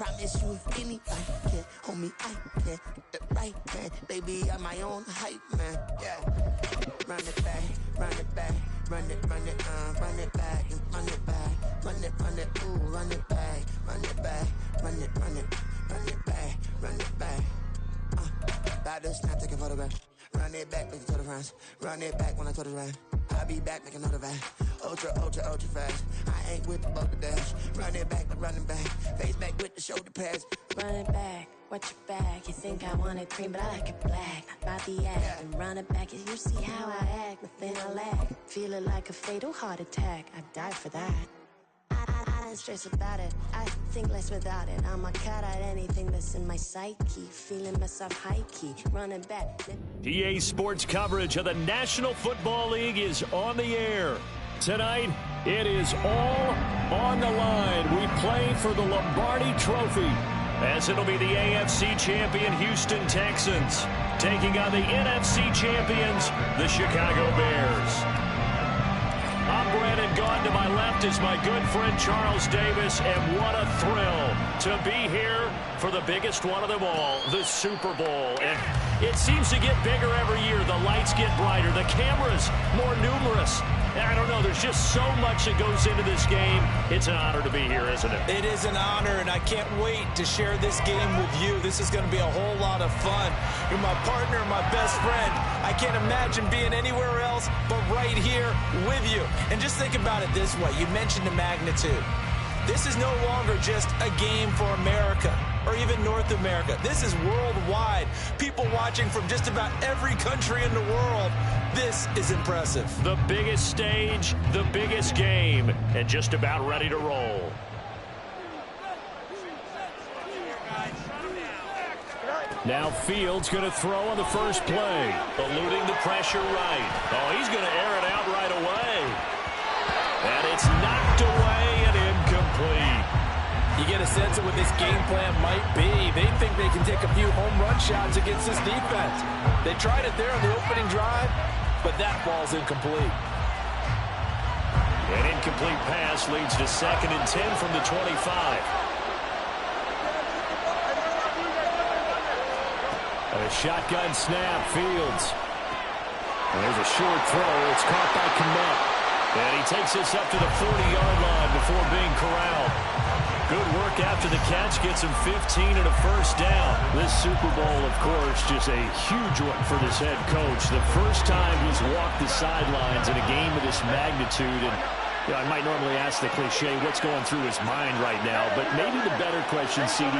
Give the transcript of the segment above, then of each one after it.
promise you if anybody can hold me, I can get the right man. Baby, I'm my own hype man. Yeah. Run it back, run it back, run it back, and run it back, run it, ooh, run it back, run it back, run it back, run it back. About to snap, take a photograph. Run it back, make it to the friends. Run it back when I told it right. I'll be back, make another back. Ultra fast. I ain't with the bugger dash. Run it back, face back with the shoulder pads. Run it back, watch your back. You think I want it cream, but I like it black. About the act, and run it back. You see how I act, nothing I lack. Feel it like a fatal heart attack. I'd die for that. I don't stress about it, I think less without it. I'ma cut out anything that's in my psyche. Feeling myself high-key, running back. PA Sports coverage of the National Football League is on the air. Tonight, it is all on the line. We play for the Lombardi Trophy, as it'll be the AFC champion Houston Texans taking on the NFC champions, the Chicago Bears. I'm Brandon Gaudin. To my left is my good friend Charles Davis, and what a thrill to be here for the biggest one of them all, the Super Bowl. And it seems to get bigger every year. The lights get brighter, the cameras more numerous. I don't know, there's just so much that goes into this game. It's an honor to be here, isn't it? It is an honor, and I can't wait to share this game with you. This is going to be a whole lot of fun. You're my partner, my best friend. I can't imagine being anywhere else but right here with you. And just think about it this way. You mentioned the magnitude. This is no longer just a game for America or even North America. This is worldwide. People watching from just about every country in the world. This is impressive. The biggest stage, the biggest game, and just about ready to roll. Now Fields going to throw on the first play. Eluding the pressure right. Oh, he's going to air it out right away. And it's knocked away and incomplete. You get a sense of what this game plan might be. They think they can take a few home run shots against this defense. They tried it there on the opening drive, but that ball's incomplete. An incomplete pass leads to 2nd and 10 from the 25. A shotgun snap, Fields. And there's a short throw. It's caught by Kmet. And he takes this up to the 40-yard line before being corralled. Good work after the catch, gets him 15 and a first down. This Super Bowl, of course, just a huge one for this head coach. The first time he's walked the sidelines in a game of this magnitude. And you know, I might normally ask the cliche, what's going through his mind right now? But maybe the better question, CD,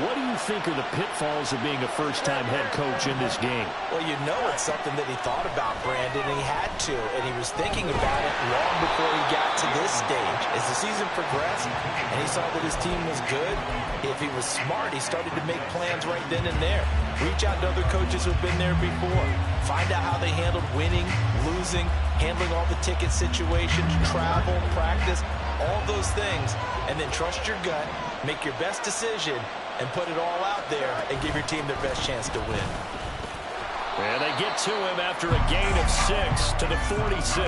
what do you think are the pitfalls of being a first-time head coach in this game? Well, you know it's something that he thought about, Brandon, and he had to. And he was thinking about it long before he got to this stage. As the season progressed and he saw that his team was good, if he was smart, he started to make plans right then and there. Reach out to other coaches who've been there before. Find out how they handled winning, losing, handling all the ticket situations, travel, practice, all those things. And then trust your gut, make your best decision, and put it all out there and give your team their best chance to win. And they get to him after a gain of 6 to the 46.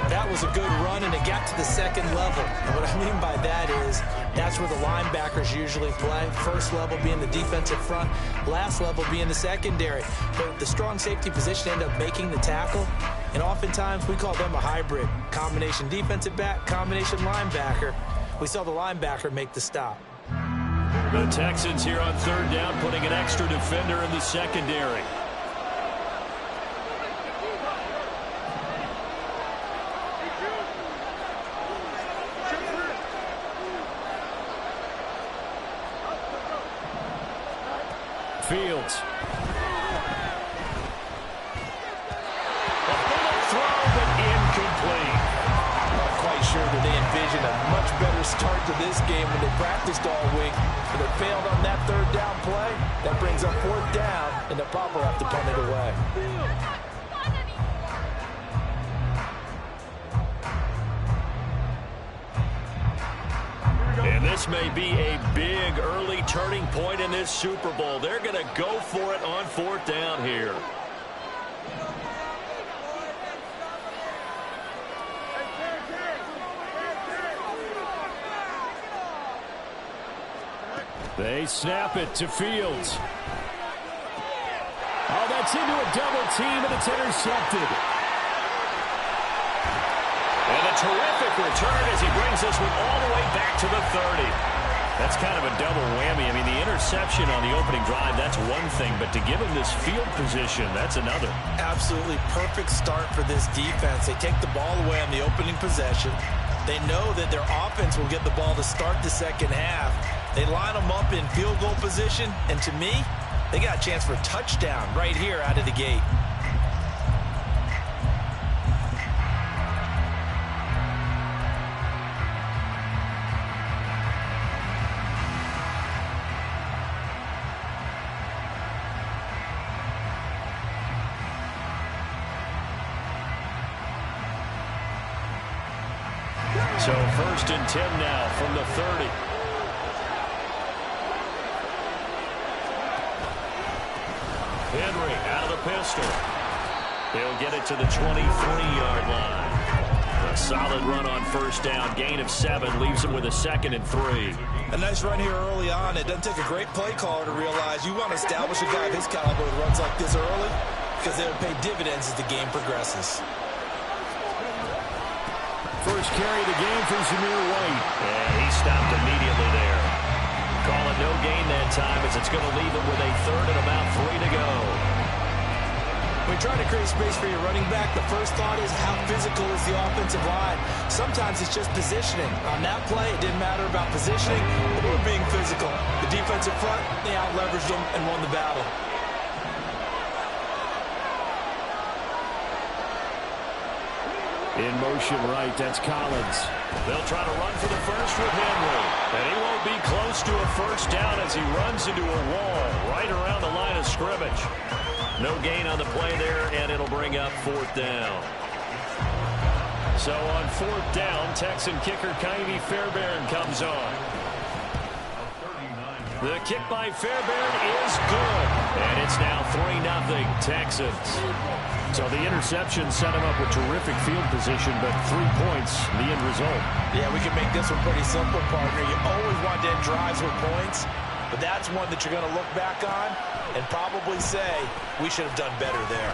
That was a good run, and it got to the second level. And what I mean by that is that's where the linebackers usually play. First level being the defensive front, last level being the secondary. But the strong safety position ended up making the tackle, and oftentimes we call them a hybrid. Combination defensive back, combination linebacker. We saw the linebacker make the stop. The Texans here on 3rd down, putting an extra defender in the secondary. Fields. A bullet throw, but incomplete. Not quite sure that they envisioned a much better start to this game when they practiced all week. But they failed on that 3rd down play. That brings up 4th down, and the Pop will have to punt it away. And this may be a big early turning point in this Super Bowl. They're going to go for it on 4th down here. They snap it to Fields. Oh, that's into a double team, and it's intercepted. And a terrific return as he brings this one all the way back to the 30. That's kind of a double whammy. I mean, the interception on the opening drive, that's one thing, but to give him this field position, that's another. Absolutely perfect start for this defense. They take the ball away on the opening possession. They know that their offense will get the ball to start the second half. They line them up in field goal position, and to me, they got a chance for a touchdown right here out of the gate. So 1st and 10 now from the 30. Henry out of the pistol. He'll get it to the 23-yard line. A solid run on 1st down. Gain of 7 leaves him with a 2nd and 3. A nice run here early on. It doesn't take a great play caller to realize you want to establish a guy of his caliber who runs like this early because they'll pay dividends as the game progresses. First carry of the game for Zamir White. And he stopped immediately there. Call it no gain that time as it's going to leave him with a 3rd and about 3 to go. When you're trying to create space for your running back, the first thought is how physical is the offensive line. Sometimes it's just positioning. On that play, it didn't matter about positioning or being physical. The defensive front, they out-leveraged them and won the battle. In motion right, that's Collins. They'll try to run for the first with Henry. And he won't be close to a 1st down as he runs into a wall right around the line of scrimmage. No gain on the play there, and it'll bring up 4th down. So on 4th down, Texan kicker Ka'imi Fairbairn comes on. The kick by Fairbairn is good. And it's now 3-0 Texans. So the interception set him up with terrific field position, but 3 points, the end result. Yeah, we can make this one pretty simple, partner. You always want to end drives with points, but that's one that you're going to look back on and probably say, we should have done better there.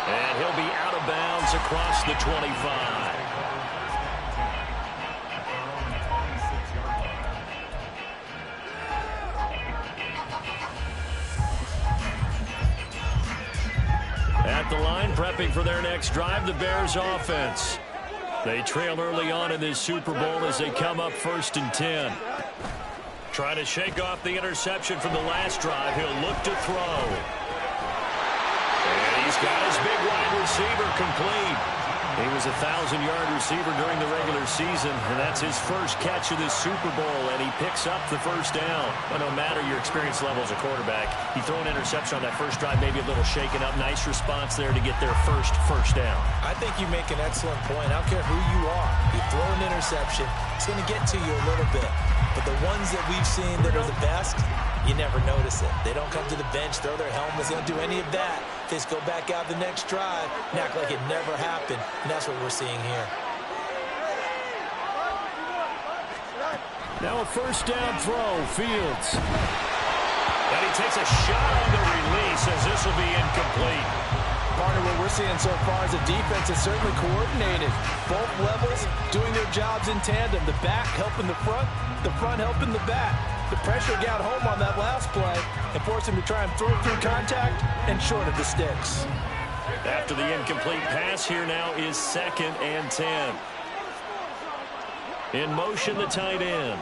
And he'll be out of bounds across the 25. At the line, prepping for their next drive, the Bears offense. They trail early on in this Super Bowl as they come up 1st and 10. Trying to shake off the interception from the last drive. He'll look to throw. And he's got his big wide receiver complete. He was a 1,000-yard receiver during the regular season, and that's his first catch of this Super Bowl, and he picks up the 1st down. But no matter your experience level as a quarterback, you throw an interception on that first drive, maybe a little shaken up. Nice response there to get their first down. I think you make an excellent point. I don't care who you are. You throw an interception, it's going to get to you a little bit. But the ones that we've seen that are the best, you never notice it. They don't come to the bench, throw their helmets, they don't do any of that. They just go back out the next drive and act like it never happened. And that's what we're seeing here. Now a 1st down throw, Fields. And he takes a shot on the release as this will be incomplete. Partner, what we're seeing so far is the defense is certainly coordinated. Both levels doing their jobs in tandem. The back helping the front helping the back. The pressure got home on that last play and forced him to try and throw through contact and short of the sticks. After the incomplete pass, here now is 2nd and 10. In motion, the tight end.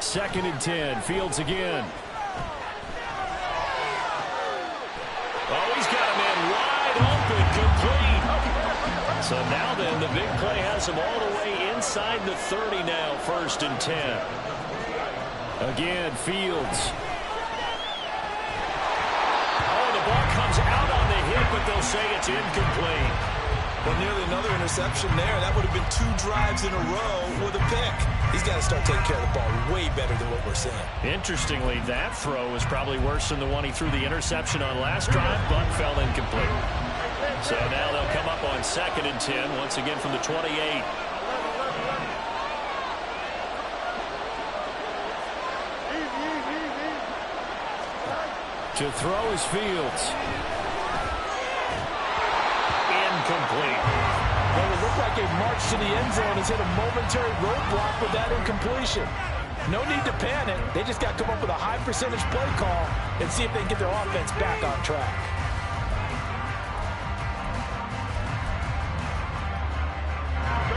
2nd and 10. Fields again. Oh, he's got a man wide open, complete. So now then, the big play has him all the way inside the 30 now, 1st and 10. Again, Fields. Oh, the ball comes out on the hit, but they'll say it's incomplete. Well, nearly another interception there. That would have been 2 drives in a row with a pick. He's got to start taking care of the ball way better than what we're seeing. Interestingly, that throw was probably worse than the one he threw the interception on last drive, but fell incomplete. So now they'll come up on 2nd and 10, once again from the 28. To throw is Fields. Incomplete. Well, it looked like a march to the end zone has hit a momentary roadblock with that incompletion. No need to panic. They just got to come up with a high percentage play call and see if they can get their offense back on track.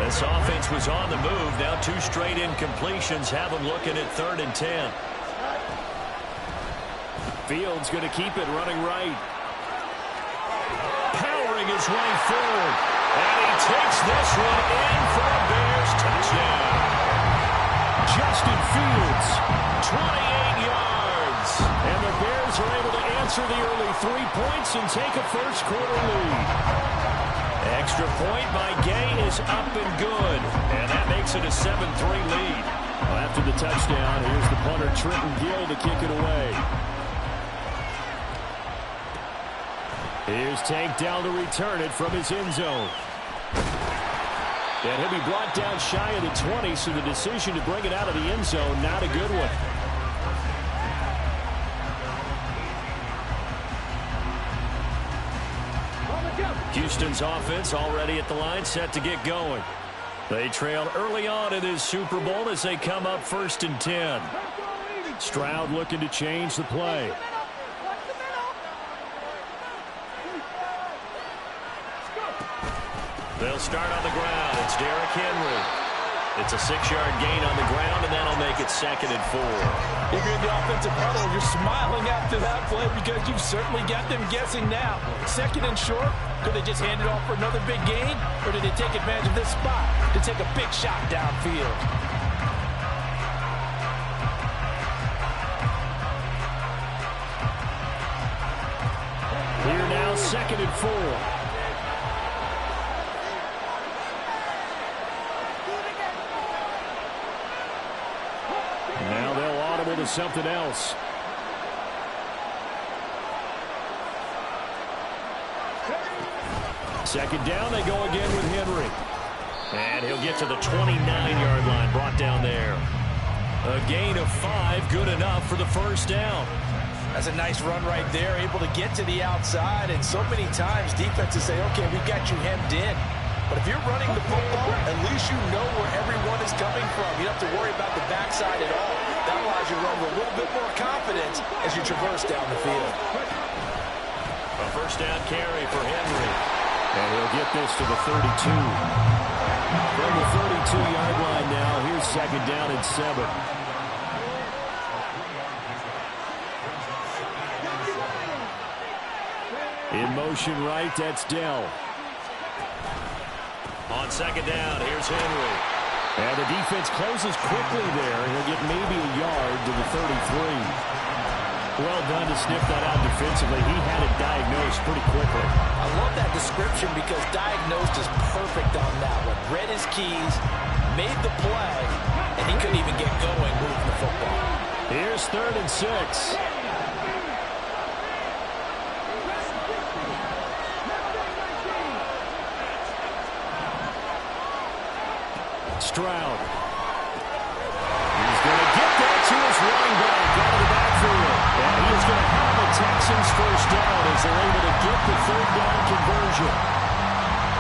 This offense was on the move. Now 2 straight incompletions have them looking at 3rd and 10. Fields going to keep it running right. Powering his way forward. And he takes this one in for a Bears touchdown. Justin Fields, 28 yards. And the Bears are able to answer the early 3 points and take a first-quarter lead. Extra point by Gay is up and good. And that makes it a 7-3 lead. Well, after the touchdown, here's the punter, Trenton Gill, to kick it away. Here's Tank down to return it from his end zone. And he'll be brought down shy of the 20, so the decision to bring it out of the end zone, not a good one. Houston's offense already at the line, set to get going. They trailed early on in this Super Bowl as they come up 1st and 10. Stroud looking to change the play. They'll start on the ground. It's Derrick Henry. It's a 6-yard gain on the ground, and that'll make it 2nd and 4. If you're in the offensive huddle, you're smiling after that play because you've certainly got them guessing now. 2nd and short, could they just hand it off for another big gain, or did they take advantage of this spot to take a big shot downfield? Here now, 2nd and 4. Now they'll audible to something else. Second down, they go again with Henry. And he'll get to the 29-yard line, brought down there. A gain of 5, good enough for the first down. That's a nice run right there, able to get to the outside. And so many times defenses say, okay, we've got you hemmed in. But if you're running the football, at least you know where everyone is coming from. You don't have to worry about the backside at all. That allows you to run with a little bit more confidence as you traverse down the field. A first down carry for Henry. And he'll get this to the 32. From the 32-yard line now, here's 2nd down and 7. In motion right, that's Dell. On 2nd down, here's Henry. And the defense closes quickly there. He'll get maybe a yard to the 33. Well done to sniff that out defensively. He had it diagnosed pretty quickly. I love that description because diagnosed is perfect on that one. Read his keys, made the play, and he couldn't even get going moving the football. Here's 3rd and 6. Stroud. He's going to get that to his running back out of the backfield. And he is going to have the Texans first down as they're able to get the 3rd down conversion.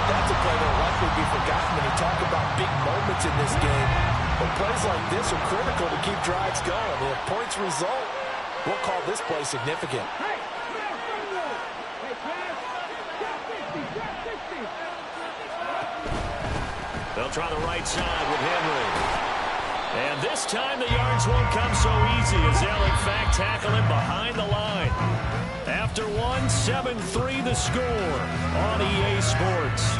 That's a play that will likely be forgotten when you talk about big moments in this game. But plays like this are critical to keep drives going. And if points result, we'll call this play significant. They'll try the right side with Henry. And this time the yards won't come so easy as they'll in fact tackle him behind the line. After 7-3 the score on EA Sports.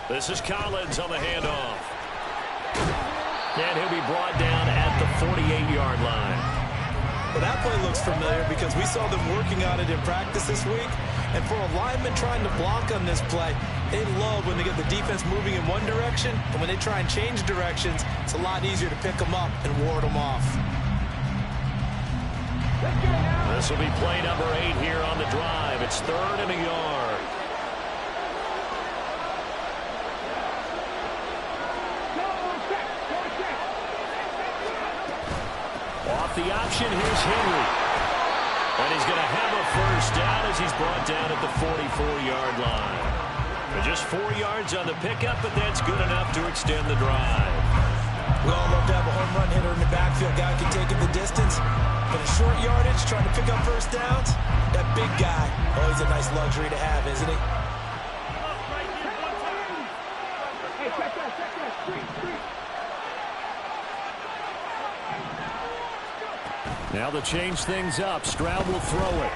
This is Collins on the handoff. And he'll be brought down at the 48-yard line. Well, that play looks familiar because we saw them working on it in practice this week. And for a lineman trying to block on this play, they love when they get the defense moving in one direction, and when they try and change directions, it's a lot easier to pick them up and ward them off. This will be play number 8 here on the drive. It's 3rd and a yard. Off the option, here's Henry. And he's going to have a first down as he's brought down at the 44-yard line. But just 4 yards on the pickup, but that's good enough to extend the drive. We all love to have a home run hitter in the backfield. Guy can take it the distance. But a short yardage, trying to pick up first downs, that big guy, always a nice luxury to have, isn't he? Now to change things up, Stroud will throw it.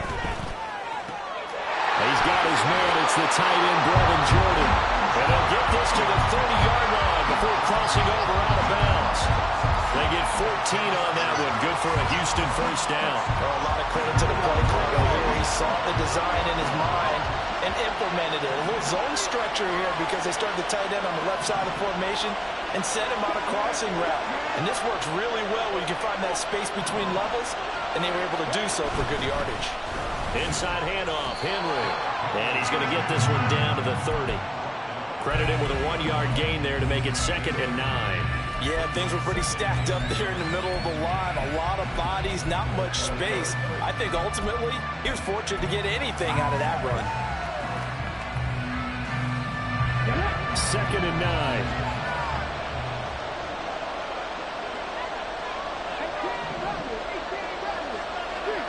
He's got his man. It's the tight end, Brevin Jordan. And they'll get this to the 30-yard line before crossing over out of bounds. They get 14 on that one. Good for a Houston first down. Well, a lot of credit to the play caller here. He saw the design in his mind and implemented it. A little zone stretcher here because they started the tight end on the left side of the formation and sent him on a crossing route. And this works really well where you can find that space between levels, and they were able to do so for good yardage. Inside handoff, Henry. And he's going to get this one down to the 30. Credit him with a 1-yard gain there to make it 2nd and 9. Yeah, things were pretty stacked up there in the middle of the line. A lot of bodies, not much space. I think ultimately he was fortunate to get anything out of that run. 2nd and 9.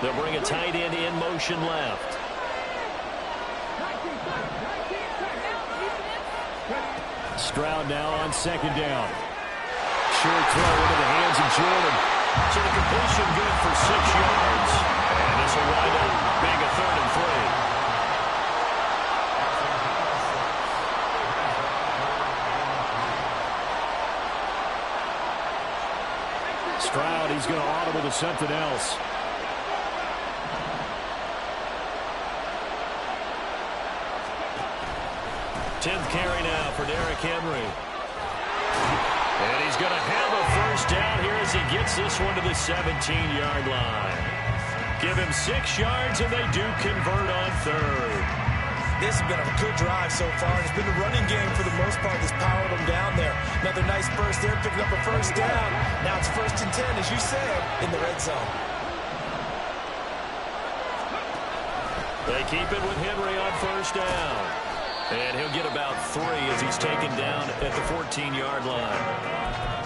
They'll bring a tight end in motion left. Stroud now on 2nd down. Short throw into the hands of Jordan. So the completion good for 6 yards. And this will wind up being a 3rd and 3. Stroud, he's going to audible to something else. Tenth carry now for Derrick Henry. And he's going to have a first down here as he gets this one to the 17-yard line. Give him 6 yards, and they do convert on 3rd. This has been a good drive so far. It's been the running game for the most part that's powered them down there. Another nice burst there, picking up a first down. Now it's 1st and 10, as you said, in the red zone. They keep it with Henry on first down. And he'll get about 3 as he's taken down at the 14-yard line.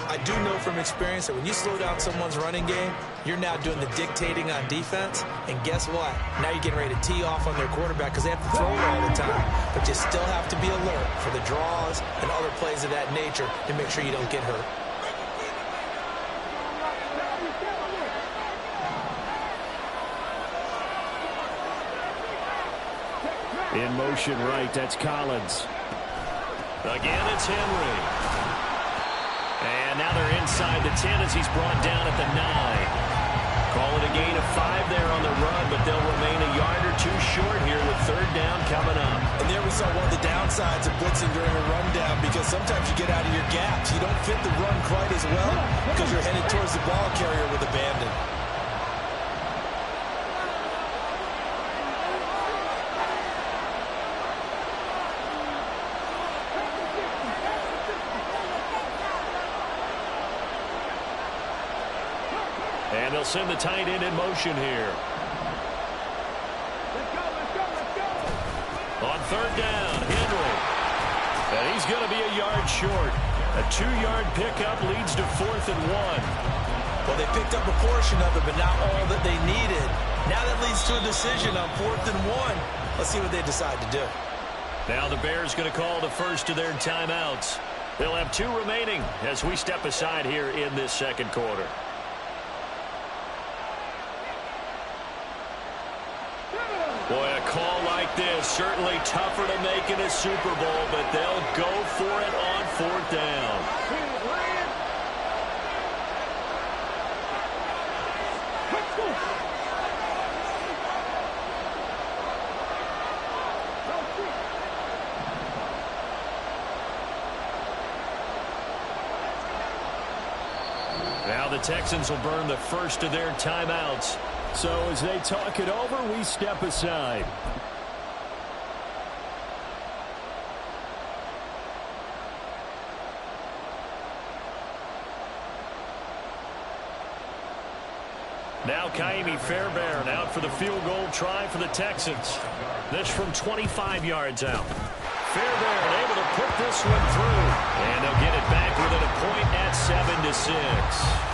I do know from experience that when you slow down someone's running game, you're now doing the dictating on defense. And guess what? Now you're getting ready to tee off on their quarterback because they have to throw it all the time. But you still have to be alert for the draws and other plays of that nature to make sure you don't get hurt. In motion right, that's Collins. Again, it's Henry. And now they're inside the 10 as he's brought down at the 9. Call it a gain of 5 there on the run, but they'll remain a yard or 2 short here with 3rd down coming up. And there we saw one of the downsides of blitzing during a rundown because sometimes you get out of your gaps. You don't fit the run quite as well because you're headed towards the ball carrier with abandon. And they'll send the tight end in motion here. On 3rd down, Henry. And he's going to be a yard short. A 2-yard pickup leads to 4th and 1. Well, they picked up a portion of it, but not all that they needed. Now that leads to a decision on 4th and 1. Let's see what they decide to do. Now the Bears going to call the first of their timeouts. They'll have 2 remaining as we step aside here in this 2nd quarter. Boy, a call like this, certainly tougher to make in a Super Bowl, but they'll go for it on 4th down. Now the Texans will burn the first of their timeouts. So as they talk it over, we step aside. Now Ka'imi Fairbairn out for the field goal try for the Texans. This from 25 yards out. Fairbairn able to put this one through. And they'll get it back within a point at 7-6.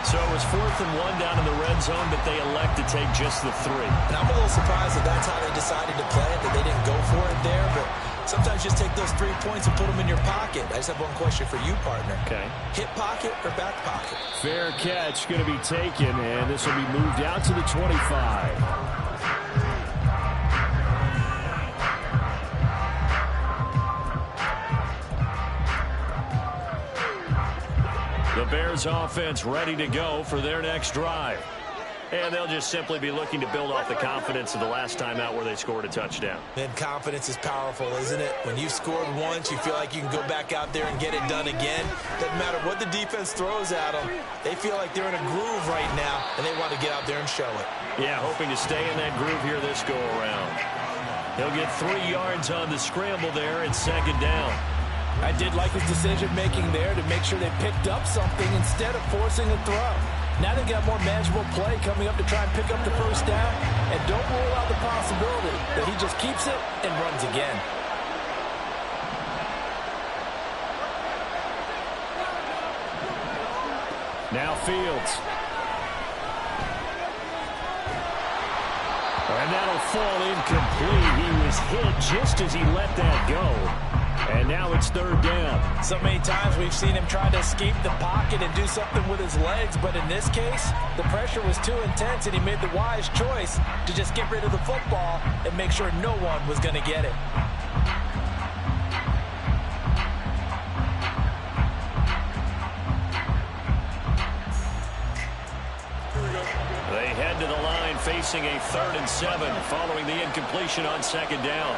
So it was 4th and 1 down in the red zone, but they elect to take just the 3. And I'm a little surprised that that's how they decided to play it, that they didn't go for it there. But sometimes just take those 3 points and put them in your pocket. I just have one question for you, partner. Okay. Hip pocket or back pocket? Fair catch going to be taken, and this will be moved out to the 25. The Bears offense ready to go for their next drive. And they'll just simply be looking to build off the confidence of the last time out where they scored a touchdown. And confidence is powerful, isn't it? When you've scored once, you feel like you can go back out there and get it done again. Doesn't matter what the defense throws at them. They feel like they're in a groove right now, and they want to get out there and show it. Yeah, hoping to stay in that groove here this go-around. He'll get 3 yards on the scramble there at 2nd down. I did like his decision-making there to make sure they picked up something instead of forcing a throw. Now they've got more manageable play coming up to try and pick up the first down. And don't rule out the possibility that he just keeps it and runs again. Now Fields. And that'll fall incomplete. He was hit just as he let that go. And now it's 3rd down. So many times we've seen him try to escape the pocket and do something with his legs, but in this case, the pressure was too intense and he made the wise choice to just get rid of the football and make sure no one was going to get it. They head to the line facing a 3rd and 7 following the incompletion on 2nd down.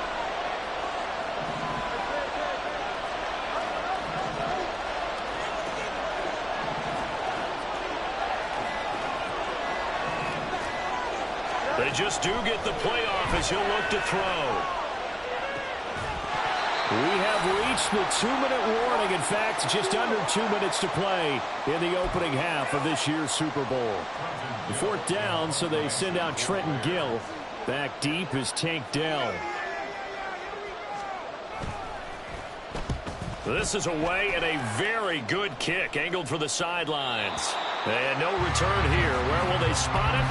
They just do get the playoff as he'll look to throw. We have reached the 2-minute warning. In fact, just under 2 minutes to play in the opening half of this year's Super Bowl. 4th down, so they send out Trenton Gill. Back deep is Tank Dell. This is away and a very good kick angled for the sidelines. And no return here. Where will they spot it?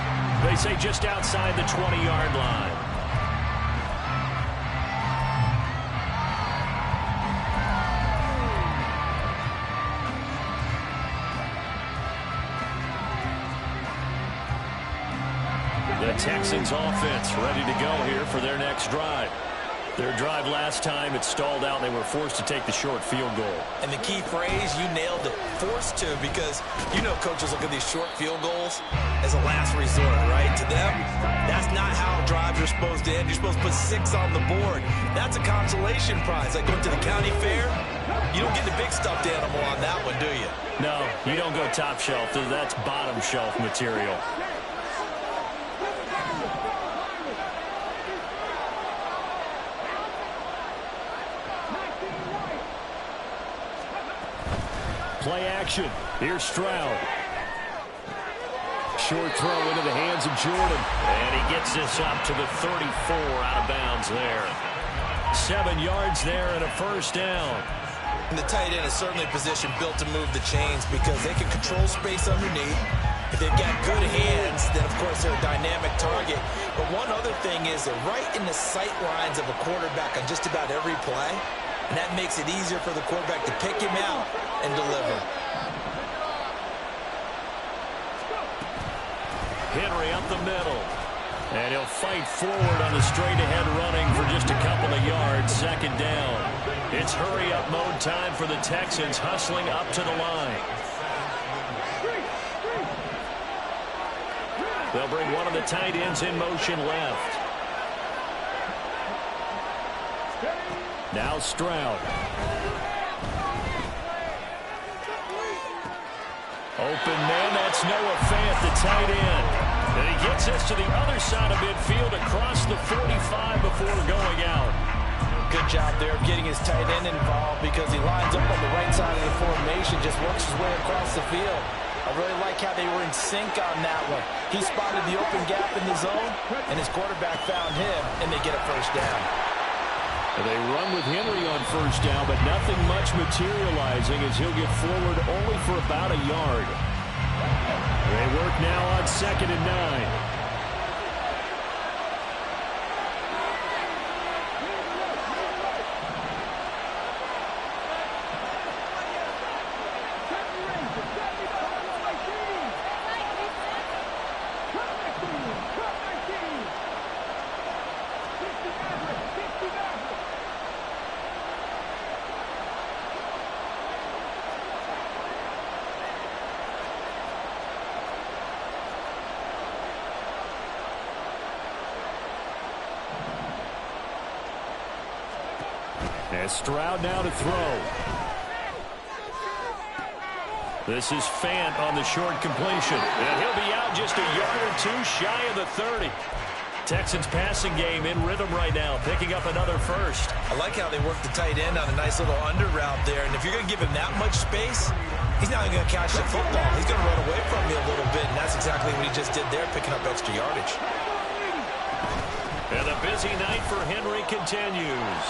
They say just outside the 20-yard line. The Texans offense ready to go here for their next drive. Their drive last time, it stalled out, and they were forced to take the short field goal. And the key phrase, you nailed it, forced to, because you know coaches look at these short field goals as a last resort, right? To them, that's not how drives are supposed to end. You're supposed to put 6 on the board. That's a consolation prize. Like going to the county fair, you don't get the big stuffed animal on that one, do you? No, you don't go top shelf. That's bottom shelf material. Play action. Here's Stroud. Short throw into the hands of Jordan. And he gets this up to the 34 out of bounds there. 7 yards there and a 1st down. And the tight end is certainly a position built to move the chains because they can control space underneath. If they've got good hands, then of course they're a dynamic target. But one other thing is they're right in the sight lines of a quarterback on just about every play. And that makes it easier for the quarterback to pick him out and deliver. Henry up the middle. And he'll fight forward on the straight-ahead running for just a couple of yards. 2nd down. It's hurry-up mode time for the Texans, hustling up to the line. They'll bring one of the tight ends in motion left. Now Stroud. Open man, that's Noah Fant, the tight end. And he gets us to the other side of midfield across the 45 before going out. Good job there of getting his tight end involved because he lines up on the right side of the formation, just works his way across the field. I really like how they were in sync on that one. He spotted the open gap in the zone, and his quarterback found him, and they get a first down. They run with Henry on first down, but nothing much materializing as he'll get forward only for about a yard. They work now on 2nd and 9. As Stroud now to throw. This is Fant on the short completion. And he'll be out just a yard or two shy of the 30. Texans passing game in rhythm right now, picking up another first. I like how they work the tight end on a nice little under route there. And if you're going to give him that much space, he's not going to catch the football. He's going to run away from you a little bit, and that's exactly what he just did there, picking up extra yardage. And the busy night for Henry continues.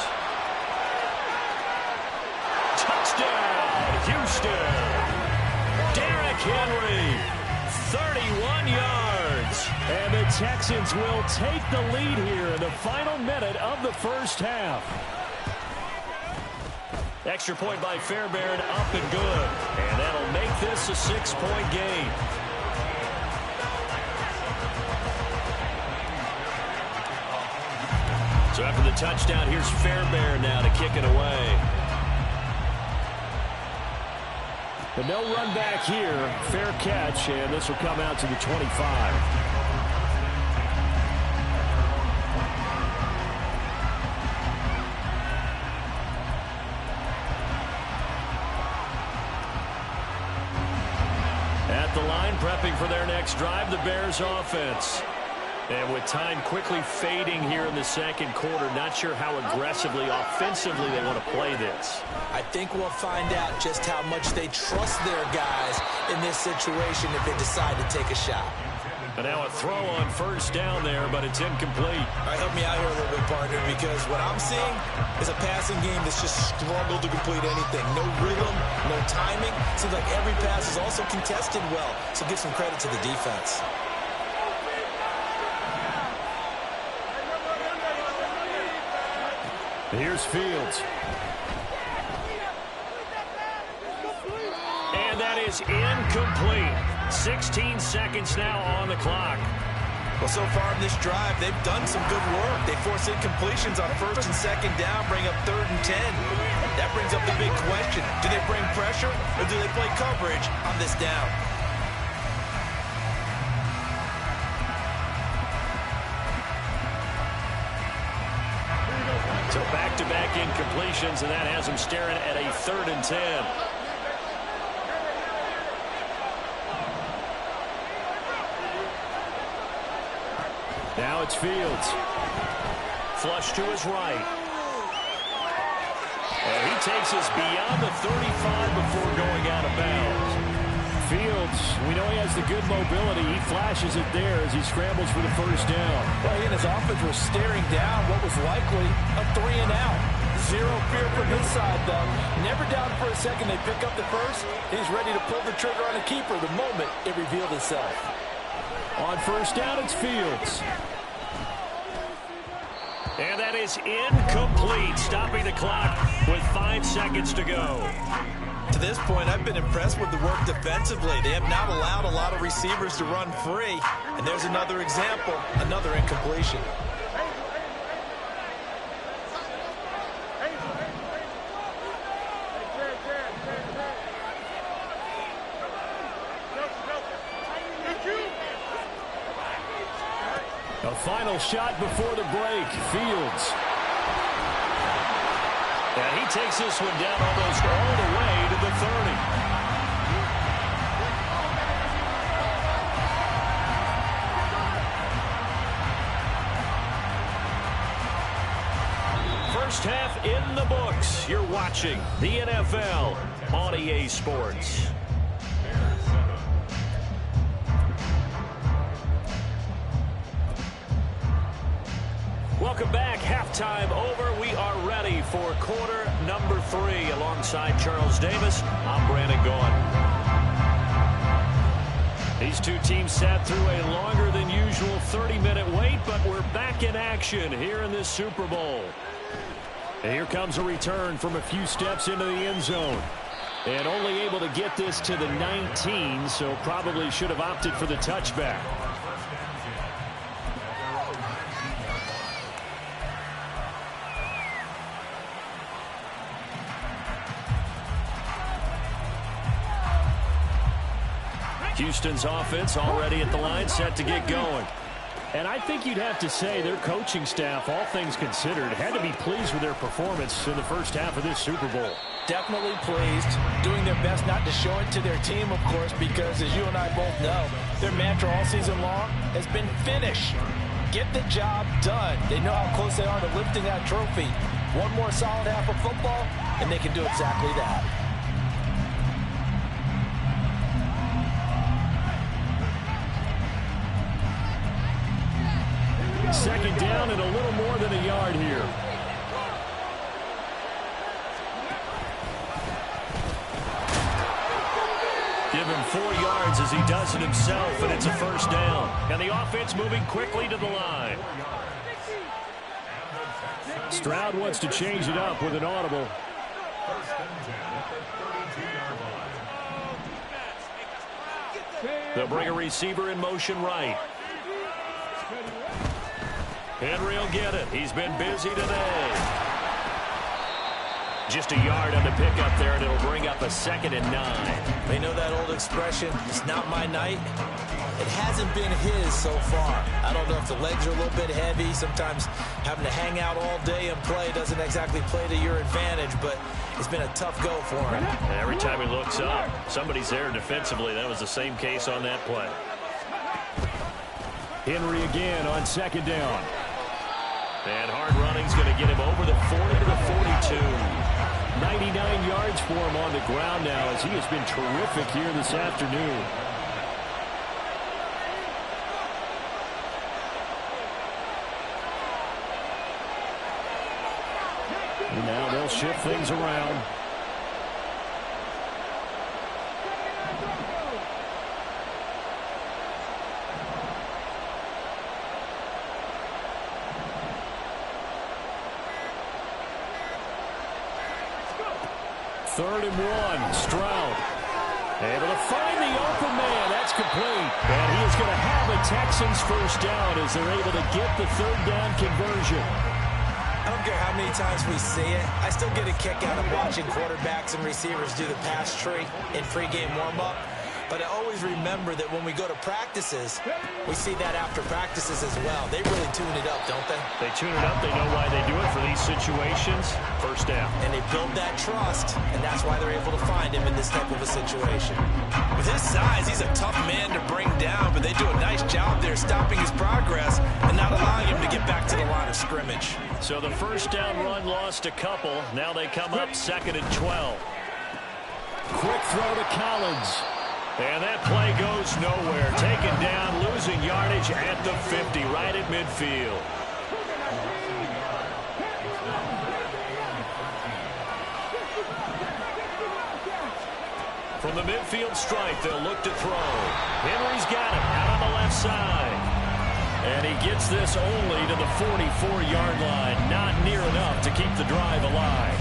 Touchdown, Houston. Derrick Henry, 31 yards. And the Texans will take the lead here in the final minute of the first half. Extra point by Fairbairn, up and good. And that'll make this a 6-point game. So after the touchdown, here's Fairbairn now to kick it away. But no run back here. Fair catch, and this will come out to the 25. At the line, prepping for their next drive, the Bears offense. And with time quickly fading here in the second quarter, not sure how aggressively, offensively they want to play this. I think we'll find out just how much they trust their guys in this situation if they decide to take a shot. And now a throw on first down there, but it's incomplete. All right, help me out here a little bit, partner, because what I'm seeing is a passing game that's just struggled to complete anything. No rhythm, no timing. Seems like every pass is also contested well, so give some credit to the defense. Here's Fields. And that is incomplete. 16 seconds now on the clock. Well, so far in this drive, they've done some good work. They force incompletions on 1st and 2nd down, bring up 3rd and 10. That brings up the big question. Do they bring pressure or do they play coverage on this down? So back-to-back incompletions, and that has him staring at a 3rd and 10. Now it's Fields. Flush to his right. And he takes us beyond the 35 before going out of bounds. Fields, we know he has the good mobility. He flashes it there as he scrambles for the first down. Well, he and his offense were staring down what was likely a 3 and out. Zero fear from his side, though. Never down for a second. They pick up the first. He's ready to pull the trigger on a keeper the moment it revealed itself. On first down, it's Fields. And that is incomplete, stopping the clock with 5 seconds to go. To this point, I've been impressed with the work defensively. They have not allowed a lot of receivers to run free. And there's another example, another incompletion. A final shot before the break, Fields. And he takes this one down almost all the way to the 30. First half in the books. You're watching the NFL on EA Sports. Welcome back. Halftime over. We are ready for quarter number 3. Alongside Charles Davis, I'm Brandon Gaughan. These two teams sat through a longer than usual 30-minute wait, but we're back in action here in this Super Bowl. And here comes a return from a few steps into the end zone. And only able to get this to the 19, so probably should have opted for the touchback. Houston's offense already at the line, set to get going. And I think you'd have to say their coaching staff, all things considered, had to be pleased with their performance in the first half of this Super Bowl. Definitely pleased, doing their best not to show it to their team, of course, because as you and I both know, their mantra all season long has been finish. Get the job done. They know how close they are to lifting that trophy. One more solid half of football, and they can do exactly that. Second down and a little more than a yard here. Give him 4 yards as he does it himself, and it's a first down. And the offense moving quickly to the line. Stroud wants to change it up with an audible. They'll bring a receiver in motion right. Henry will get it. He's been busy today. Just a yard on the pickup there, and it'll bring up a 2nd and 9. They know that old expression, it's not my night. It hasn't been his so far. I don't know if the legs are a little bit heavy. Sometimes having to hang out all day and play doesn't exactly play to your advantage, but it's been a tough go for him. And every time he looks up, somebody's there defensively. That was the same case on that play. Henry again on 2nd down. And hard running's going to get him over the 40 to the 42. 99 yards for him on the ground now as he has been terrific here this afternoon. And now they'll shift things around. Third and 1, Stroud. Able to find the open man. That's complete. And he is going to have a Texans first down as they're able to get the 3rd down conversion. I don't care how many times we see it. I still get a kick out of watching quarterbacks and receivers do the pass tree in pregame warm-up. But I always remember that when we go to practices, we see that after practices as well. They really tune it up, don't they? They tune it up. They know why they do it for these situations. First down. And they build that trust, and that's why they're able to find him in this type of a situation. With his size, he's a tough man to bring down, but they do a nice job there stopping his progress and not allowing him to get back to the line of scrimmage. So the first down run lost a couple. Now they come up 2nd and 12. Quick throw to Collins. And that play goes nowhere. Taken down, losing yardage at the 50, right at midfield. From the midfield stripe, they'll look to throw. Henry's got it out on the left side. And he gets this only to the 44-yard line. Not near enough to keep the drive alive.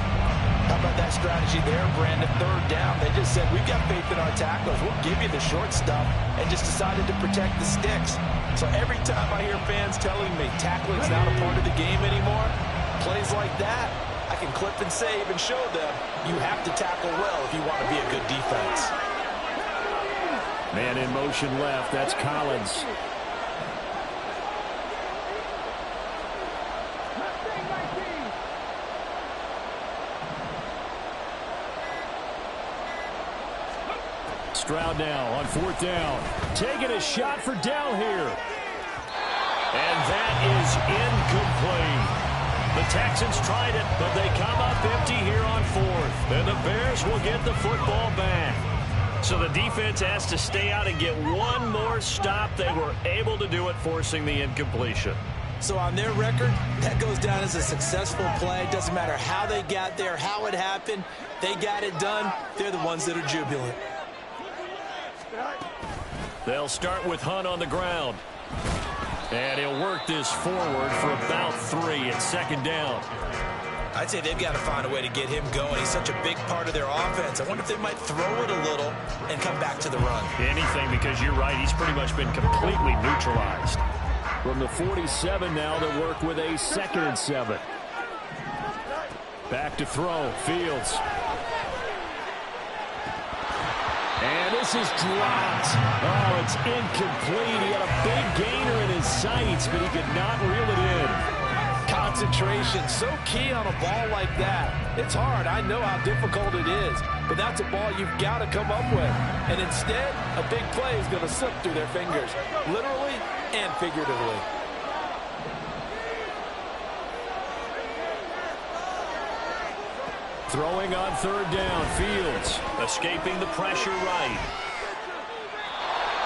How about that strategy there, Brandon? 3rd down. They just said, we've got faith in our tacklers. We'll give you the short stuff, and just decided to protect the sticks. So every time I hear fans telling me tackling's not a part of the game anymore, plays like that, I can clip and save and show them you have to tackle well if you want to be a good defense. Man in motion left. That's Collins. Stroud now on 4th down. Taking a shot for Dell here. And that is incomplete. The Texans tried it, but they come up empty here on fourth. And the Bears will get the football back. So the defense has to stay out and get one more stop. They were able to do it, forcing the incompletion. So on their record, that goes down as a successful play. Doesn't matter how they got there, how it happened. They got it done. They're the ones that are jubilant. They'll start with Hunt on the ground. And he'll work this forward for about 3 at second down. I'd say they've got to find a way to get him going. He's such a big part of their offense. I wonder if they might throw it a little and come back to the run. Anything, because you're right. He's pretty much been completely neutralized. From the 47 now, they'll work with a 2nd and 7. Back to throw. Fields. And this is dropped. Oh, it's incomplete. He had a big gainer in his sights, but he could not reel it in. Concentration, so key on a ball like that. It's hard. I know how difficult it is, but that's a ball you've got to come up with. And instead, a big play is going to slip through their fingers, literally and figuratively. Throwing on 3rd down, Fields escaping the pressure right.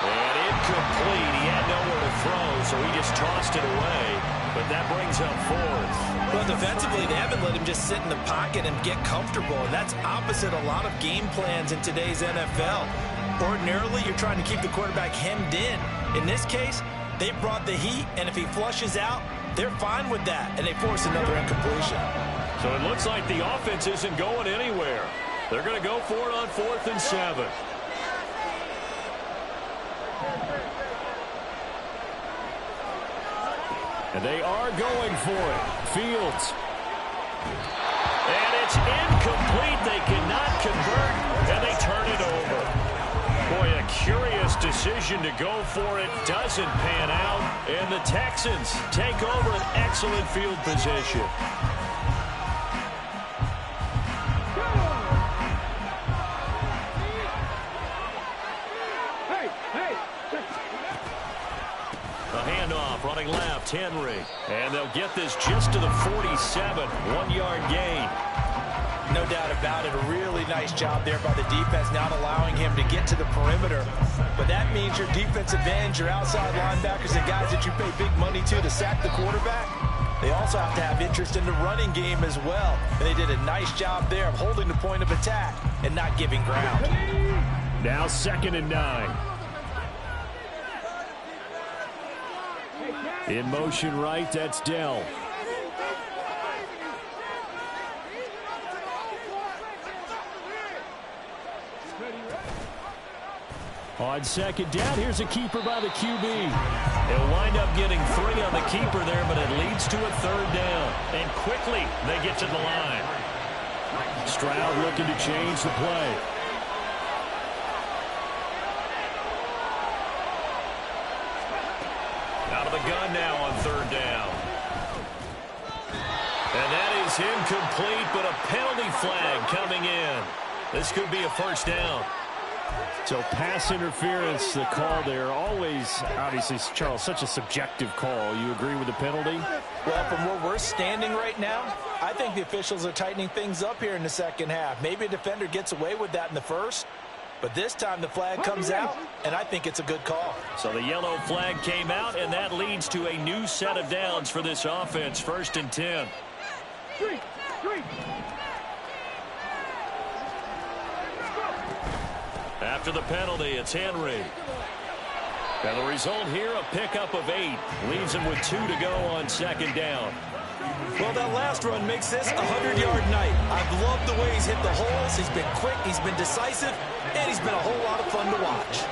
And incomplete. He had nowhere to throw, so he just tossed it away. But that brings up 4th. Well, defensively, they haven't let him just sit in the pocket and get comfortable, and that's opposite a lot of game plans in today's NFL. Ordinarily, you're trying to keep the quarterback hemmed in. In this case, they brought the heat, and if he flushes out, they're fine with that, and they force another incompletion. So it looks like the offense isn't going anywhere. They're going to go for it on 4th and 7. And they are going for it. Fields. And it's incomplete. They cannot convert, and they turn it over. Boy, a curious decision to go for it. Doesn't pan out, and the Texans take over an excellent field position. Running left, Henry. And they'll get this just to the 47. 1-yard gain. No doubt about it. A really nice job there by the defense, not allowing him to get to the perimeter. But that means your defensive ends, your outside linebackers, and guys that you pay big money to sack the quarterback, they also have to have interest in the running game as well. And they did a nice job there of holding the point of attack and not giving ground. Now 2nd and 9. In motion right, that's Dell. On 2nd down, here's a keeper by the QB. They'll wind up getting 3 on the keeper there, but it leads to a 3rd down. And quickly, they get to the line. Stroud looking to change the play. Out of the gun now on 3rd down. And that is incomplete, but a penalty flag coming in. This could be a 1st down. So pass interference, the call there. Always, obviously, Charles, such a subjective call. You agree with the penalty? Well, from where we're standing right now, I think the officials are tightening things up here in the 2nd half. Maybe a defender gets away with that in the 1st. But this time the flag comes out, and I think it's a good call. So the yellow flag came out, and that leads to a new set of downs for this offense. 1st and 10. After the penalty, it's Henry. And the result here, a pickup of 8. Leaves him with 2 to go on 2nd down. Well, that last run makes this a 100-yard night. I've loved the way he's hit the holes. He's been quick, he's been decisive, and he's been a whole lot of fun to watch.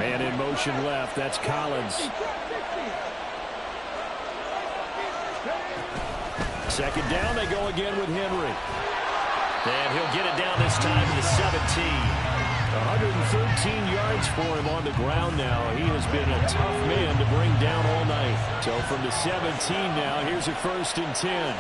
Man in motion left, that's Collins. 2nd down, they go again with Henry. And he'll get it down this time to the 17. 113 yards for him on the ground now. He has been a tough man to bring down all night. So from the 17 now, here's a 1st and 10.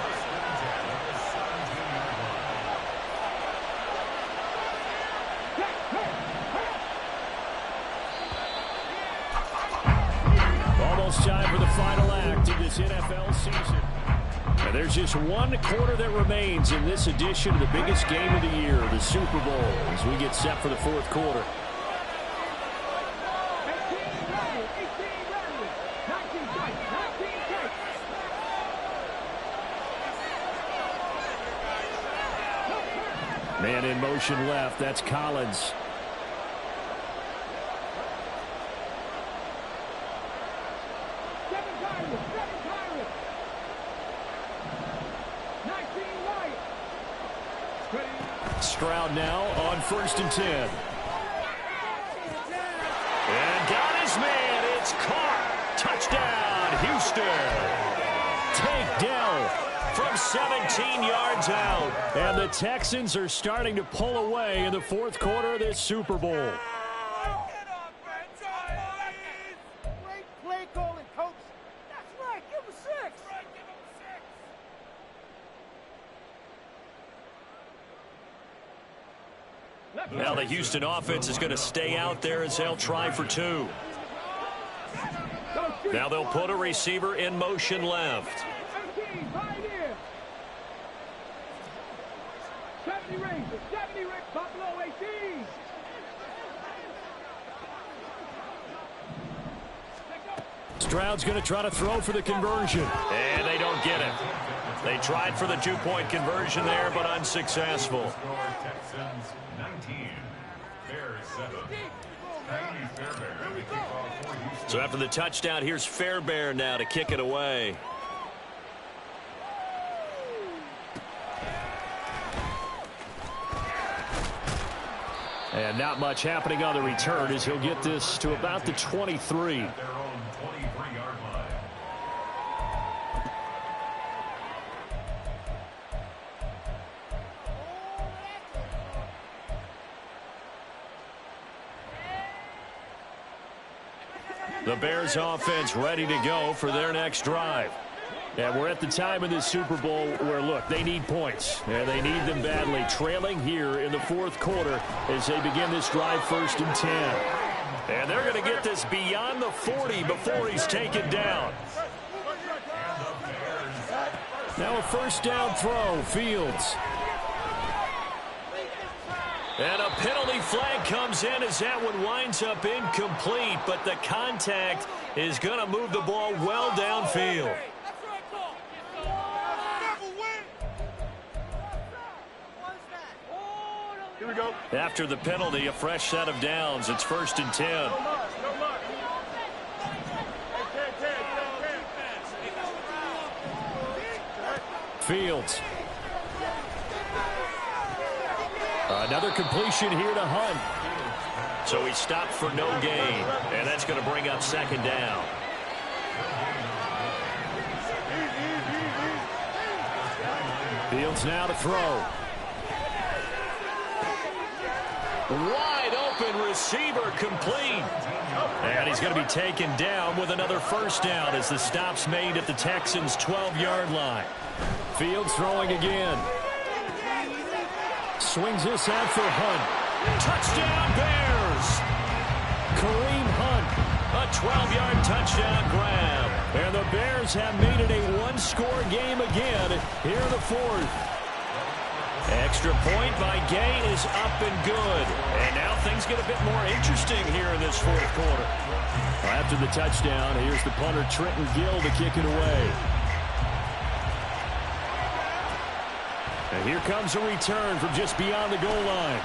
Almost time for the final act of this NFL season. And there's just one quarter that remains in this edition of the biggest game of the year, the Super Bowl, as we get set for the fourth quarter. Man in motion left. That's Collins. Stroud now on 1st and 10. And got his man. It's caught. Touchdown, Houston. Takedown from 17 yards out. And the Texans are starting to pull away in the fourth quarter of this Super Bowl. Great play calling, coach. That's right. Give him 6. Now the Houston offense is going to stay out there as they'll try for 2. Now they'll put a receiver in motion left. 70 Rick, Buffalo 18. Stroud's going to try to throw for the conversion. And they don't get it. They tried for the 2-point conversion there, but unsuccessful. Texans 19, Bears 7. So after the touchdown, here's Fairbairn now to kick it away. And not much happening on the return as he'll get this to about the 23. Their own 23-yard line. The Bears offense ready to go for their next drive. And we're at the time in this Super Bowl where, look, they need points. And they need them badly. Trailing here in the fourth quarter as they begin this drive 1st and 10. And they're going to get this beyond the 40 before he's taken down. Now a 1st down throw, Fields. And a penalty flag comes in as that one winds up incomplete, but the contact is going to move the ball well downfield. Here we go. After the penalty, a fresh set of downs. It's 1st and 10. Fields. Another completion here to Hunt. So he stopped for no gain, and that's going to bring up 2nd down. Fields now to throw. Wide open receiver complete. And he's going to be taken down with another 1st down as the stop's made at the Texans' 12-yard line. Fields throwing again. Swings this out for Hunt. Touchdown Bears! Kareem Hunt, a 12-yard touchdown grab. And the Bears have made it a one-score game again here in the fourth. Extra point by Gay is up and good. And now things get a bit more interesting here in this fourth quarter. After the touchdown, here's the punter Trenton Gill to kick it away. And here comes a return from just beyond the goal line.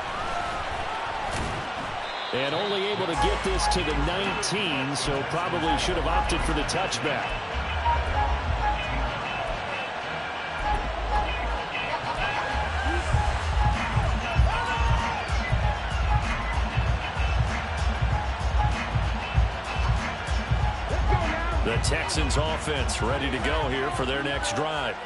And only able to get this to the 19, so probably should have opted for the touchback. The Texans offense ready to go here for their next drive.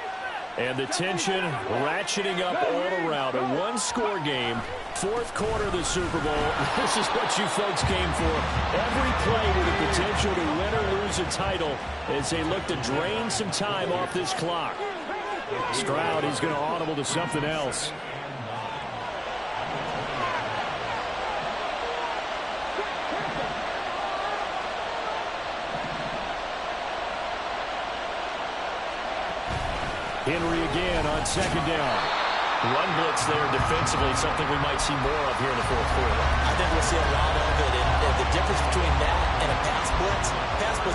And the tension ratcheting up all around. A one-score game, fourth quarter of the Super Bowl. This is what you folks came for. Every play with the potential to win or lose a title as they look to drain some time off this clock. Stroud, he's going to audible to something else. Henry again on second down. Run blitz there defensively, something we might see more of here in the fourth quarter. I think we'll see a lot of it. And the difference between that and a pass blitz,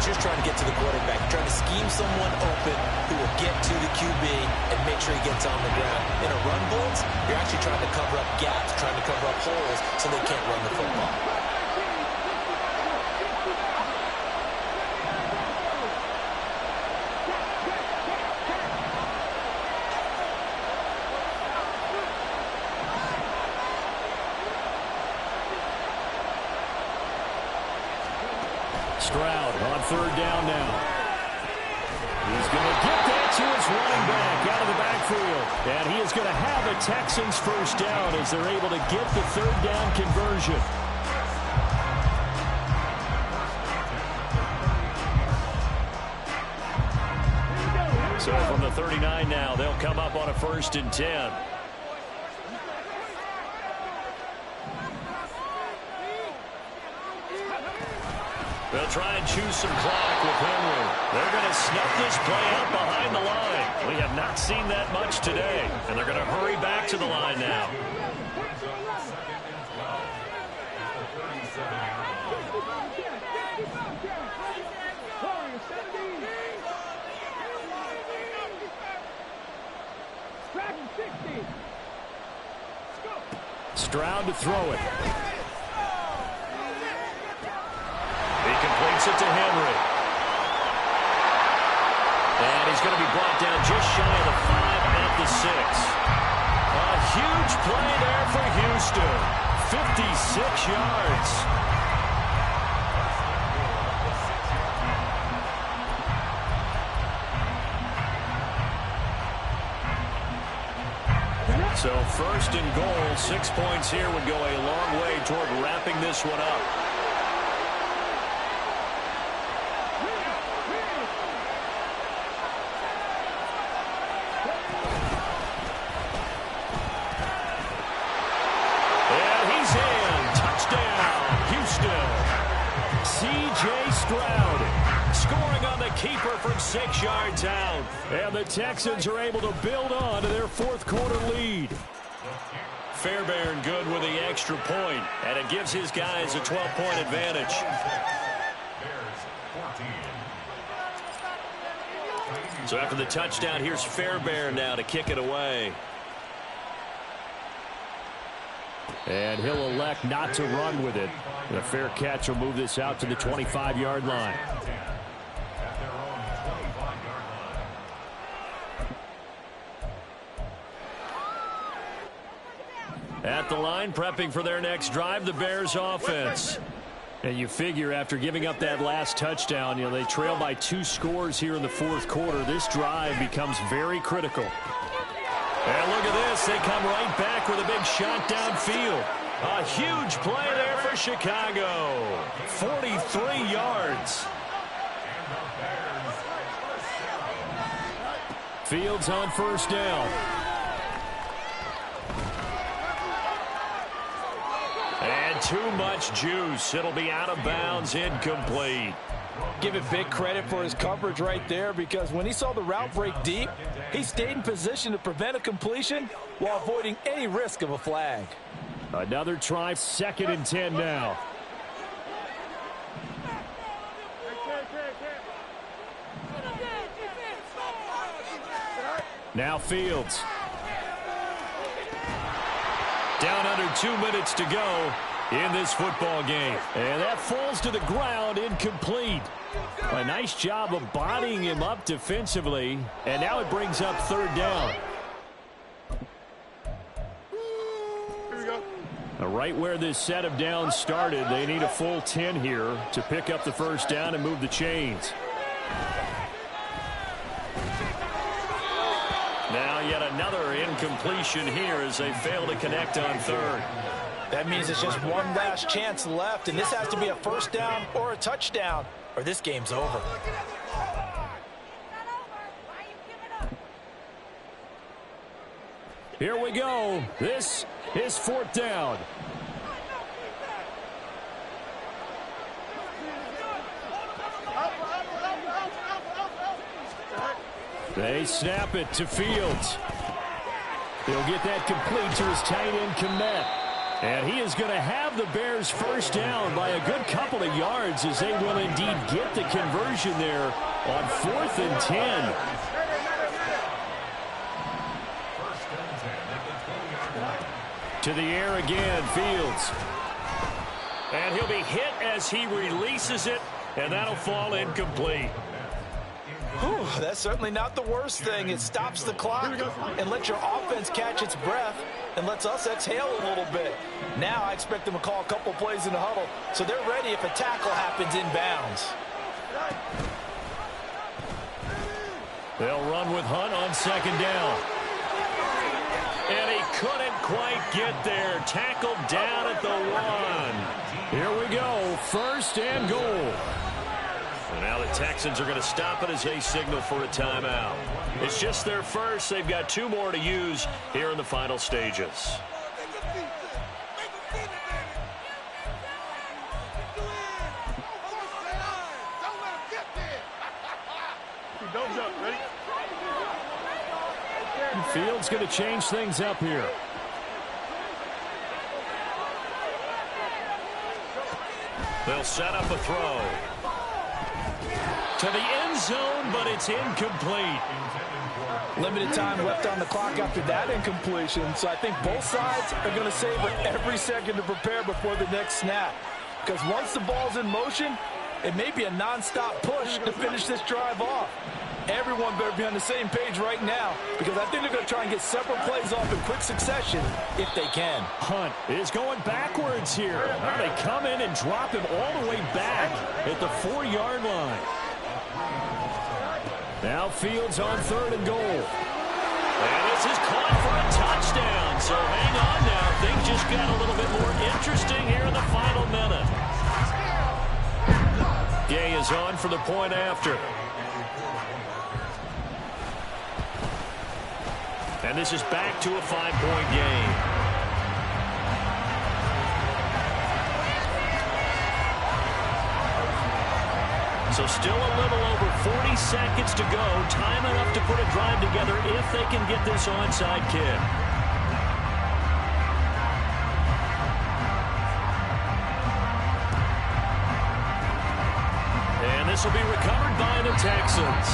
you're trying to get to the quarterback. You're trying to scheme someone open who will get to the QB and make sure he gets on the ground. In a run blitz, you're actually trying to cover up gaps, trying to cover up holes so they can't run the football. Stroud on third down now. He's going to get that to his running back out of the backfield. And he is going to have a Texans first down as they're able to get the third down conversion. So from the 39 now, they'll come up on a 1st and 10. They'll try and choose some clock with Henry. They're going to snuff this play out behind the line. We have not seen that much today. And they're going to hurry back to the line now. Stroud to throw it. Completes it to Henry. And he's going to be brought down just shy of the 5 at the 6. A huge play there for Houston. 56 yards. So 1st and goal, 6 points here would go a long way toward wrapping this one up. Keeper from 6 yards out. And the Texans are able to build on to their fourth quarter lead. Fairbairn good with the extra point, and it gives his guys a 12-point advantage. So after the touchdown, here's Fairbairn now to kick it away. And he'll elect not to run with it. The fair catch will move this out to the 25-yard line. At the line, prepping for their next drive, the Bears offense. And you figure after giving up that last touchdown, they trail by 2 scores here in the fourth quarter. This drive becomes very critical. And look at this. They come right back with a big shot downfield. A huge play there for Chicago. 43 yards. Fields on first down. And too much juice. It'll be out of bounds, incomplete. Give it big credit for his coverage right there, because when he saw the route break deep, he stayed in position to prevent a completion while avoiding any risk of a flag. Another try, 2nd and 10 now. Now Fields. Down under 2 minutes to go in this football game. And that falls to the ground, incomplete. A nice job of bodying him up defensively. And now it brings up 3rd down. Here we go. Right where this set of downs started, they need a full 10 here to pick up the first down and move the chains. Now yet another incompletion here as they fail to connect on 3rd. That means it's just one last chance left, and this has to be a first down or a touchdown, or this game's over. Here we go. This is 4th down. They snap it to Fields. He'll get that complete to his tight end, Kmet. And he is going to have the Bears first down by a good couple of yards as they will indeed get the conversion there on 4th and 10. To the air again, Fields. And he'll be hit as he releases it, and that'll fall incomplete. Whew, that's certainly not the worst thing. It stops the clock and lets your offense catch its breath and lets us exhale a little bit. Now I expect them to call a couple plays in the huddle so they're ready if a tackle happens inbounds. They'll run with Hunt on 2nd down. And he couldn't quite get there. Tackled down at the 1. Here we go. 1st and goal. And now the Texans are going to stop it as they signal for a timeout. It's just their first. They've got 2 more to use here in the final stages. Fields going to change things up here. They'll set up a throw. To the end zone, but it's incomplete. Limited time left on the clock after that incompletion, so I think both sides are going to savor every second to prepare before the next snap. Because once the ball's in motion, it may be a nonstop push to finish this drive off. Everyone better be on the same page right now because I think they're going to try and get several plays off in quick succession if they can. Hunt is going backwards here. Now they come in and drop him all the way back at the 4-yard line. Now Fields on 3rd and goal. And this is caught for a touchdown. So hang on now. Things just got a little bit more interesting here in the final minute. Gay is on for the point after. And this is back to a 5-point game. So still a little over 40 seconds to go. Time enough to put a drive together if they can get this onside kick. And this will be recovered by the Texans.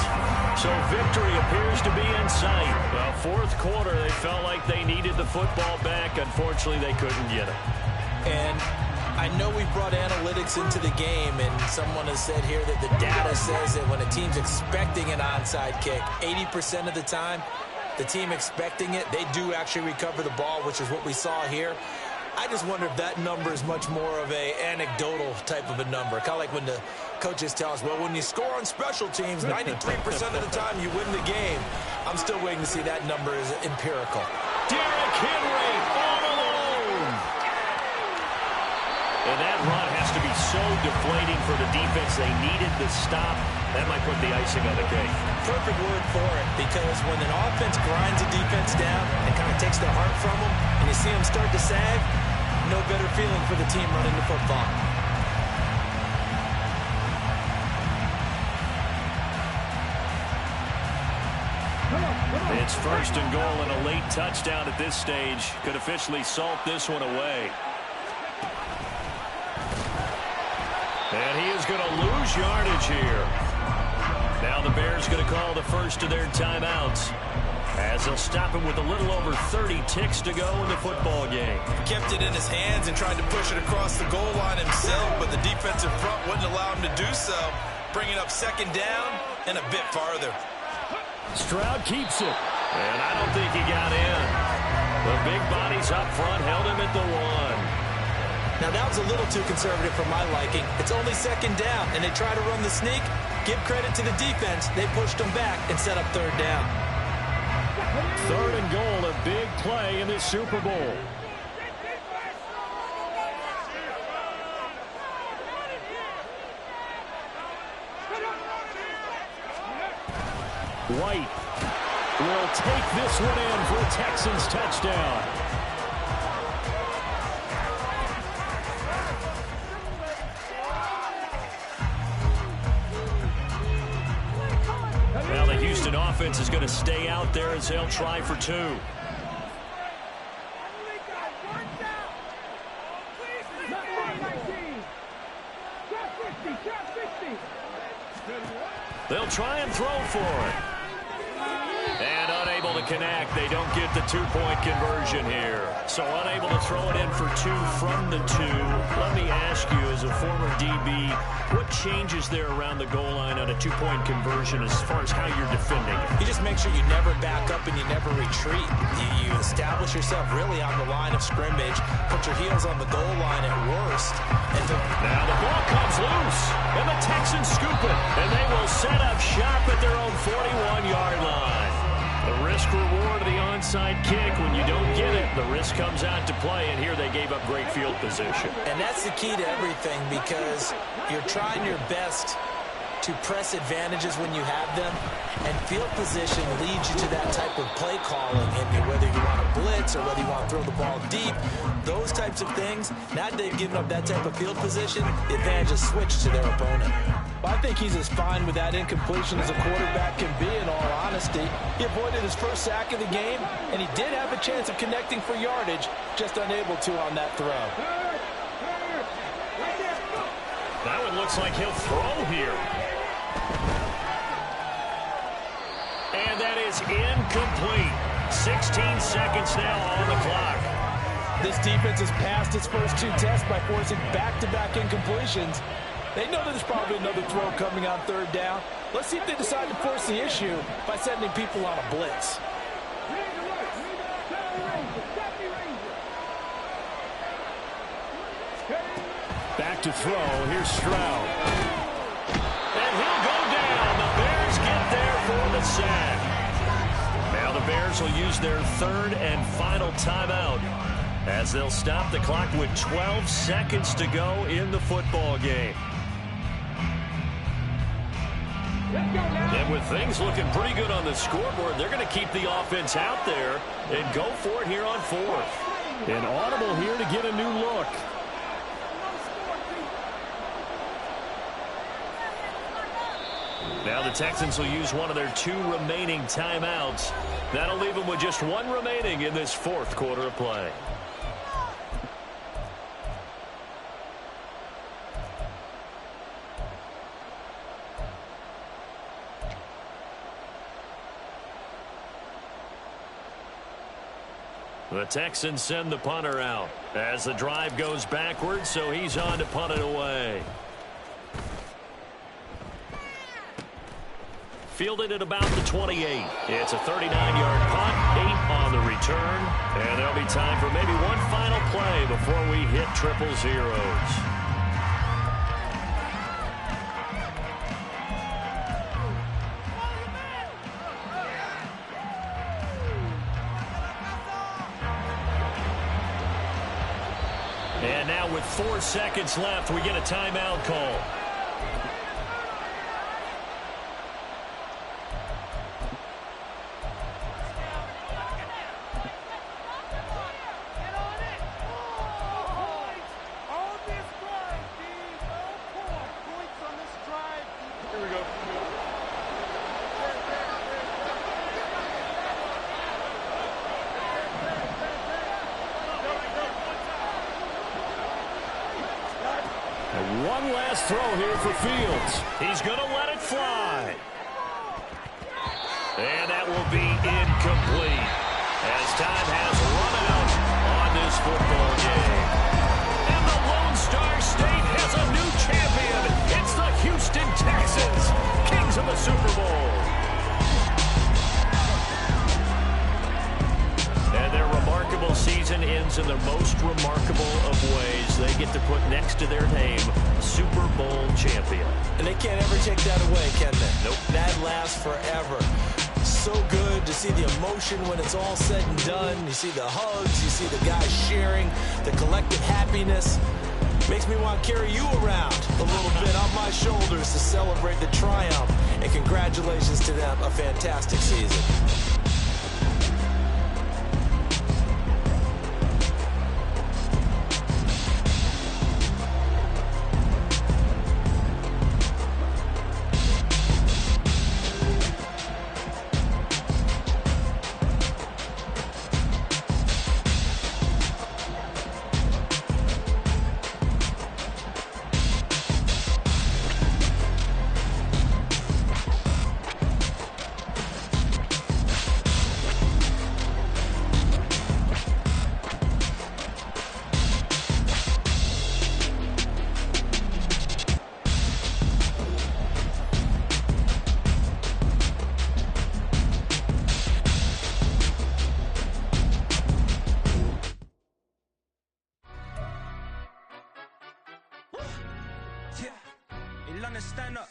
So victory appears to be in sight. Well, 4th quarter, they felt like they needed the football back. Unfortunately, they couldn't get it. And I know we brought analytics into the game, and someone has said here that the data says that when a team's expecting an onside kick, 80% of the time, the team expecting it, they do actually recover the ball, which is what we saw here. I just wonder if that number is much more of a anecdotal type of a number. Kind of like when the coaches tell us, well, when you score on special teams, 93% of the time you win the game. I'm still waiting to see that number is empirical. Derrick Henry all alone. And that run has to be so deflating for the defense. They needed the stop. That might put the icing on the cake. Perfect word for it, because when an offense grinds a defense down and kind of takes their heart from them, and you see them start to sag, no better feeling for the team running the football. It's 1st and goal, and a late touchdown at this stage could officially salt this one away. And he is going to lose yardage here. Now the Bears going to call the first of their timeouts, as they'll stop him with a little over 30 ticks to go in the football game. Kept it in his hands and tried to push it across the goal line himself, but the defensive front wouldn't allow him to do so, bringing up 2nd down and a bit farther. Stroud keeps it, and I don't think he got in. The big bodies up front held him at the 1. Now that was a little too conservative for my liking. It's only 2nd down, and they try to run the sneak. Give credit to the defense. They pushed them back and set up 3rd down. 3rd and goal, a big play in this Super Bowl. White will take this one in for a Texans touchdown. Well, the Houston offense offense is going to stay out there as they'll try for two. They'll try and throw for it. And unable to connect. They don't get the two-point conversion here. So unable to throw it in for two from the two. Let me ask you, as a former DB, what changes there around the goal line on a two-point conversion as far as how you're defending it? You just make sure you never back up and you never retreat. You establish yourself really on the line of scrimmage, put your heels on the goal line at worst. And now the ball comes loose, and the Texans scoop it, and they will set up shop at their own 41-yard line. The risk-reward of the onside kick, when you don't get it, the risk comes out to play, and here they gave up great field position. And that's the key to everything, because you're trying your best to press advantages when you have them, and field position leads you to that type of play calling, and whether you want to blitz or whether you want to throw the ball deep, those types of things. Now that they've given up that type of field position, the advantage is switched to their opponent. Well, I think he's as fine with that incompletion as a quarterback can be, in all honesty. He avoided his first sack of the game, and he did have a chance of connecting for yardage, just unable to on that throw. That one looks like he'll throw here. And that is incomplete. 16 seconds now on the clock. This defense has passed its first two tests by forcing back-to-back incompletions. They know there's probably another throw coming on third down. Let's see if they decide to force the issue by sending people on a blitz. Back to throw. Here's Stroud. And he'll go down. The Bears get there for the sack. Now the Bears will use their third and final timeout, as they'll stop the clock with 12 seconds to go in the football game. And with things looking pretty good on the scoreboard, they're going to keep the offense out there and go for it here on fourth. An audible here to get a new look. Now the Texans will use one of their two remaining timeouts. That'll leave them with just one remaining in this fourth quarter of play. The Texans send the punter out as the drive goes backwards, so he's on to punt it away. Fielded at about the 28. It's a 39-yard punt, 8 on the return, and there'll be time for maybe one final play before we hit triple zeros. And now with 4 seconds left, we get a timeout call. One last throw here for Fields. He's going to let it fly. And that will be incomplete, as time has run out on this football game. And the Lone Star State has a new champion. It's the Houston Texans, kings of the Super Bowl. And their remarkable season ends in the most remarkable of ways. They get to put next to their name Super Bowl champion. And they can't ever take that away, can they? Nope. That lasts forever. So good to see the emotion when it's all said and done. You see the hugs, you see the guys sharing, the collective happiness. Makes me want to carry you around a little bit on my shoulders to celebrate the triumph. And congratulations to them, a fantastic season. trying to stand up.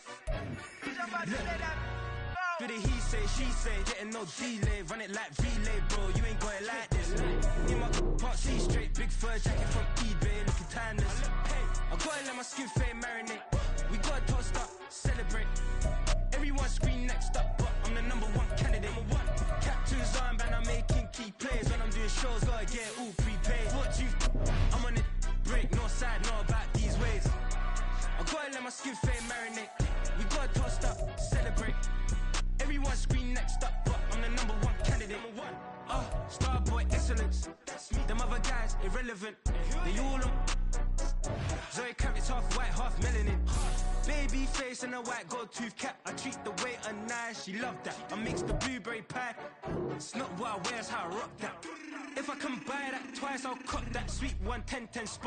Do the he say, she say, getting no delay. Run it like relay, bro, you ain't got it like this. In my can't see straight, big fur jacket from eBay, looking timeless. I gotta let my skin fade marinate. We gotta toast up, celebrate. Everyone scream next up, but I'm the #1 candidate. Captain's armband, I'm making key plays. When I'm doing shows, gotta get all prepaid. What you I'm on it, break, no side, no about these ways. I gotta let my skin fade marinate. We gotta toast up, celebrate. Everyone scream next up, but I'm the #1 candidate. Starboy excellence. Them other guys irrelevant. They all on. Zoe Kravitz half white, half melanin. Baby face and a white gold tooth cap. I treat the waiter nice, she love that. I mix the blueberry pie. It's not what I wear, it's how I rock that. If I can buy that twice, I'll cop that sweet 110 spot.